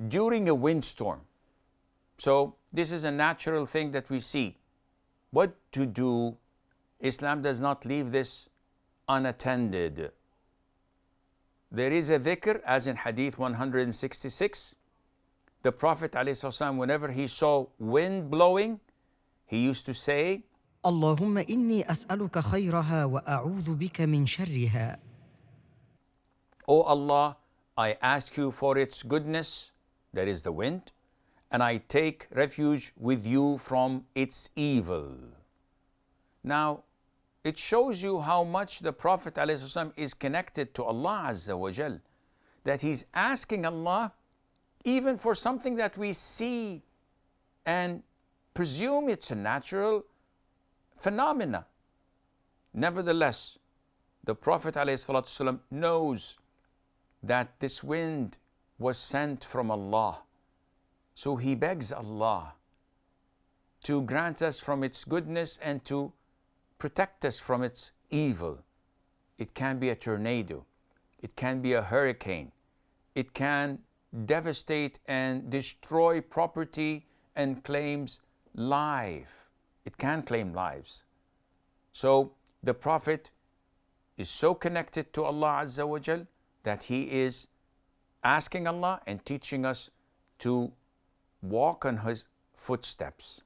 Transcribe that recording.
during a windstorm. So this is a natural thing that we see. What to do? Islam does not leave this unattended. There is a dhikr, as in Hadith 166. The Prophet ﷺ, whenever he saw wind blowing, he used to say, اللهم إني أسألك خيرها وأعوذ بك من شرها. O Allah, I ask you for its goodness, that is the wind, and I take refuge with you from its evil. Now, it shows you how much the Prophet ﷺ is connected to Allah Azza wa Jal, that he's asking Allah even for something that we see and presume it's a natural phenomena. Nevertheless, the Prophet ﷺ knows that this wind was sent from Allah. So he begs Allah to grant us from its goodness and to protect us from its evil. It can be a tornado. It can be a hurricane. It can devastate and destroy property and claims life. It can claim lives. So the Prophet is so connected to Allah Azza wa Jal that he is asking Allah and teaching us to walk on his footsteps.